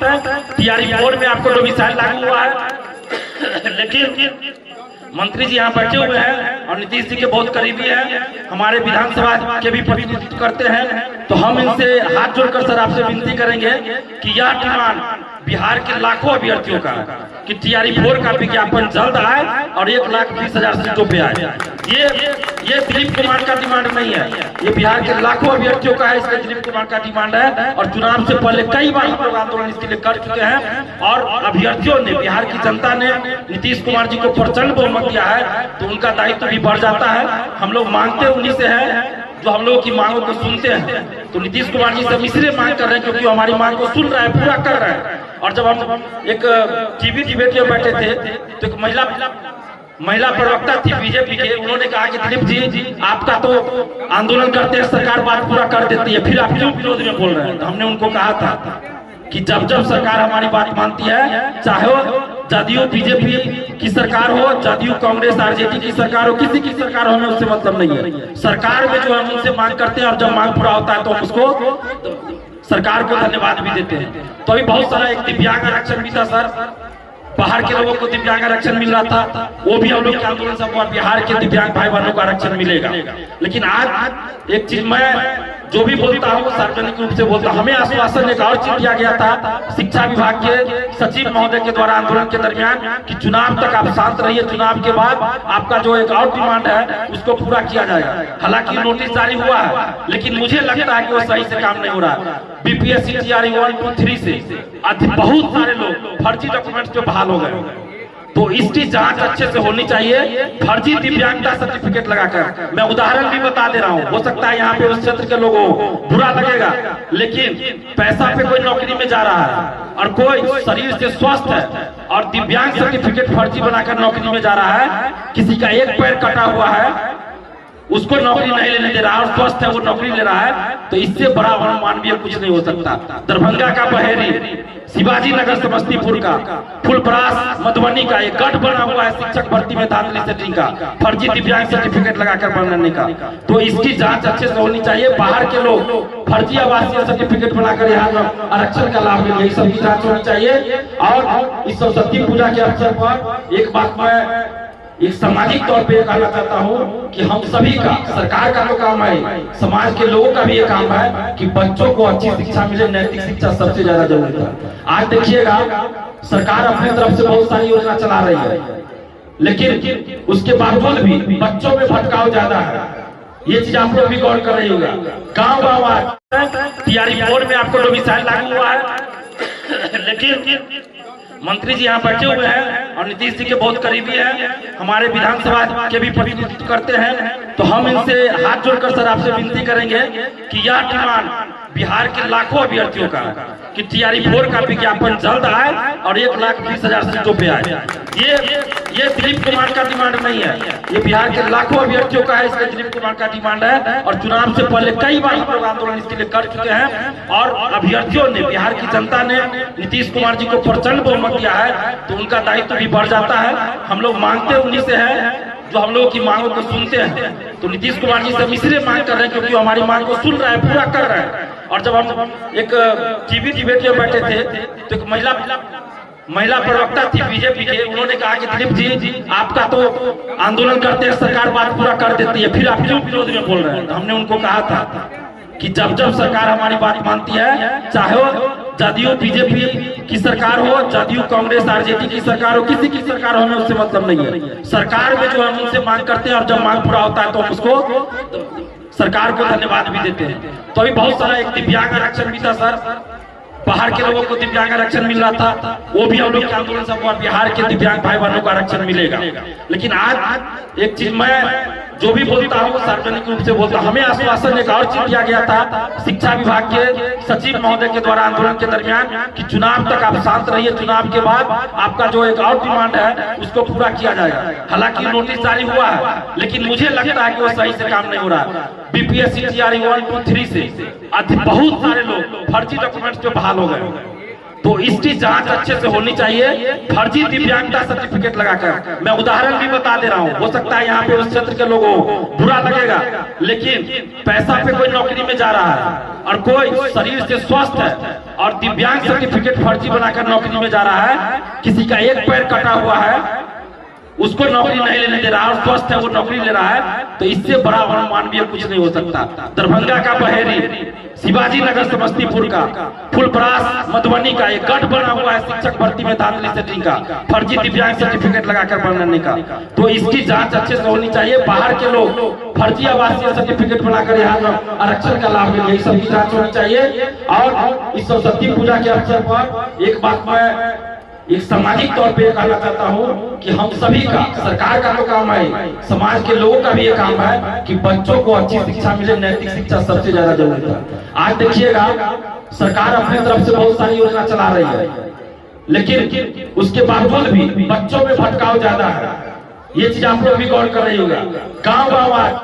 TRE 4 में आपको domicile लागू हुआ है, लेकिन मंत्री जी यहाँ बैठे हुए हैं और नीतीश जी के बहुत करीबी हैं, हमारे विधानसभा के भी प्रतिनिधित्व करते हैं। तो हम इनसे हाथ जोड़कर सर आपसे विनती करेंगे कि यह डिमांड बिहार के लाखों अभ्यर्थियों का कि टीआरई 4 का विज्ञापन जल्द आए और 1,20,000 सीटों पे आए। ये दिलीप कुमार का डिमांड नहीं है, ये बिहार के लाखों अभ्यर्थियों का है, इसलिए दिलीप कुमार का डिमांड है। और चुनाव से पहले कई बार हम लोग आंदोलन इसके लिए कर चुके हैं और अभ्यर्थियों ने, बिहार की जनता ने नीतीश कुमार जी को प्रचंड बहुमत दिया है, तो उनका दायित्व भी बढ़ जाता है। हम लोग मांगते उन्हीं से है जो हम लोगों की मांगों को सुनते हैं। तो नीतीश कुमार जी से हम इसलिए मांग कर रहे हैं क्योंकि हमारी मांग को सुन रहा है, पूरा कर रहे हैं। और जब हम एक टीवी डिबेट में बैठे थे तो एक महिला प्रवक्ता थी बीजेपी के, उन्होंने कहा कि दिलीप जी आपका तो आंदोलन करते हैं सरकार बात पूरा कर देती है, फिर आप क्यों विरोध में बोल रहे हैं। तो हमने उनको कहा था कि जब सरकार हमारी बात मानती है, चाहे वो जदयू बीजेपी की सरकार हो, जदयू कांग्रेस आरजेडी की सरकार हो, किसी की सरकार हो, हमें उससे मतलब नहीं है। सरकार में जो हम उनसे मांग करते हैं और जब मांग पूरा होता है तो हम उसको सरकार को धन्यवाद भी देते हैं। तो अभी बहुत सारा एक दिव्यांग आरक्षण भी था सर, बाहर के लोगों को दिव्यांग आरक्षण मिल रहा था, वो भी हम लोग के आंदोलन से बिहार के दिव्यांग भाई बहनों को आरक्षण मिलेगा। लेकिन आज एक चीज मैं जो भी बोलता हूँ सार्वजनिक रूप से बोलता हूँ, हमें आश्वासन एक और चीज दिया गया था शिक्षा विभाग के सचिव महोदय के द्वारा आंदोलन के दरमियान कि चुनाव तक आप शांत रहिए, चुनाव के बाद आपका जो एक और डिमांड है उसको पूरा किया जाएगा। हालांकि नोटिस जारी हुआ है, लेकिन मुझे लगता है कि वो सही से काम नहीं हो रहा है। बीपीएससी टीआरई 1, 2, 3 से बहुत सारे लोग फर्जी डॉक्यूमेंट्स पे बहाल हो गए, तो इसकी जांच अच्छे से होनी चाहिए। फर्जी दिव्यांगता सर्टिफिकेट लगाकर, मैं उदाहरण भी बता दे रहा हूँ, हो सकता है यहाँ पे उस क्षेत्र के लोगों को बुरा लगेगा, लेकिन पैसा पे कोई नौकरी में जा रहा है और कोई शरीर से स्वस्थ है और दिव्यांग सर्टिफिकेट फर्जी बनाकर नौकरी में जा रहा है, किसी का एक पैर कटा हुआ है उसको नौकरी नहीं लेने दे रहा और स्वस्थ है वो नौकरी ले रहा है, तो इससे बड़ा अमानवीय कुछ नहीं हो सकता। दरभंगा का बहेरी, शिवाजी नगर समस्तीपुर का, फुलपरास मधुबनी का एक गठ बना हुआ है शिक्षक भर्ती में धांधली सेटिंग का, फर्जी दिव्यांग सर्टिफिकेट लगाकर बनाने का, तो इसकी जांच अच्छे से होनी चाहिए। बाहर के लोग फर्जी आवासीय सर्टिफिकेट बनाकर यहाँ आरक्षण का लाभ लेंगे, इस सबकी जांच होनी चाहिए। और इस सरस्वती पूजा के अवसर पर एक बात मैं एक सामाजिक तौर पे कहना चाहता हूँ कि हम सभी का, सरकार का तो काम है, समाज के लोगों का भी ये काम है कि बच्चों को अच्छी शिक्षा मिले, नैतिक शिक्षा सबसे ज्यादा जरूरी है। आज देखिएगा सरकार अपनी तरफ से बहुत सारी योजना चला रही है, लेकिन उसके बावजूद भी बच्चों में भटकाव ज्यादा है। ये चीज आप लोग भी गौर कर रही होगा। गाँव आज टीआरई 4 में आपको डोमिसाइल लागू हुआ है, लेकिन मंत्री जी यहाँ बैठे हुए हैं और नीतीश जी के बहुत करीबी हैं, हमारे विधानसभा के भी प्रतिनिधित्व करते हैं। तो हम इनसे हाथ जोड़कर सर आपसे विनती करेंगे कि यह डिमांड बिहार के लाखों अभ्यर्थियों का कि टीआरई 4 का विज्ञापन जल्द आए और 1,20,000 सीटों पे आए। ये दिलीप कुमार का डिमांड नहीं है, ये बिहार के लाखों अभ्यर्थियों का है, इसलिए दिलीप कुमार का डिमांड है। और चुनाव से पहले कई बार हम लोग आंदोलन इसके लिए कर चुके हैं और अभ्यर्थियों ने, बिहार की जनता ने नीतीश कुमार जी को प्रचंड बहुमत दिया है, तो उनका दायित्व भी बढ़ जाता है। हम लोग मांगते उन्हीं से है जो हम लोगों की मांगों को सुनते हैं। तो नीतीश कुमार जी से हम इसलिए मांग कर रहे हैं क्योंकि हमारी मांग को सुन रहा है, पूरा कर रहे हैं। और जब हम एक टीवी डिबेट में बैठे थे तो एक महिला प्रवक्ता थी बीजेपी के, उन्होंने कहा कि दिलीप जी आपका तो आंदोलन करते हैं सरकार बात पूरा कर देती है, फिर आप क्यों विरोध में बोल रहे हैं। तो हमने उनको कहा था कि जब सरकार हमारी बात मानती है, चाहे वो जदयू बीजेपी की सरकार हो, जदयू कांग्रेस आरजेडी की सरकार हो, किसी की सरकार हो, हमें उससे मतलब नहीं है। सरकार में जो हम उनसे मांग करते हैं और जब मांग पूरा होता है तो हम उसको सरकार को धन्यवाद भी देते हैं। तो अभी बहुत सारा एक दिव्यांग आरक्षण भी था सर, बाहर के लोगों को दिव्यांग आरक्षण मिल रहा था, वो भी हम लोग के आंदोलन से बिहार के दिव्यांग भाई बहनों को आरक्षण मिलेगा। लेकिन आज एक चीज मैं जो भी बोलता हूँ सार्वजनिक रूप से बोलता हूँ, हमें आश्वासन एक और चीज दिया गया था शिक्षा विभाग के सचिव महोदय के द्वारा आंदोलन के दरमियान कि चुनाव तक आप शांत रहिए, चुनाव के बाद आपका जो एक और डिमांड है उसको पूरा किया जाएगा। हालांकि नोटिस जारी हुआ है, लेकिन मुझे लगता है कि वो सही से काम नहीं हो रहा है। बीपीएससी टीआरई 1, 2, 3 से बहुत सारे लोग फर्जी डॉक्यूमेंट्स पे बहाल हो गए, तो इसकी जांच अच्छे से होनी चाहिए। फर्जी दिव्यांगता सर्टिफिकेट लगाकर, मैं उदाहरण भी बता दे रहा हूँ, हो सकता है यहाँ पे उस क्षेत्र के लोगों को बुरा लगेगा, लेकिन पैसा पे कोई नौकरी में जा रहा है और कोई शरीर से स्वस्थ है और दिव्यांग सर्टिफिकेट फर्जी बनाकर नौकरी में जा रहा है, किसी का एक पैर कटा हुआ है उसको नौकरी नहीं लेने दे रहा है और स्वस्थ है वो नौकरी ले रहा है, तो इससे बड़ा अमानवीय कुछ नहीं हो सकता। दरभंगा का बहेरी, शिवाजी नगर समस्तीपुर का, फुलपरास मधुबनी का एक गठ बना हुआ है शिक्षक भर्ती में धांधली सेटिंग का, फर्जी दिव्यांग सर्टिफिकेट लगाकर बनाने का। तो इसकी जांच अच्छे से होनी चाहिए। बाहर के लोग फर्जी आवासीय सर्टिफिकेट बनाकर यहाँ आरक्षण का लाभ ले, यही सब की जांच होनी चाहिए। और इस सरस्वती पूजा के अवसर पर एक बात मैं एक सामाजिक तौर पे कहना चाहता हूँ कि हम सभी का, सरकार का तो काम है, समाज के लोगों का भी ये काम है कि बच्चों को अच्छी शिक्षा मिले। नैतिक शिक्षा सबसे ज्यादा जरूरी है। आज देखिएगा सरकार अपने तरफ से बहुत सारी योजना चला रही है, लेकिन उसके बावजूद भी बच्चों में भटकाव ज्यादा है। ये चीज आप लोग भी गौर कर रही होगा। गाँव गाँव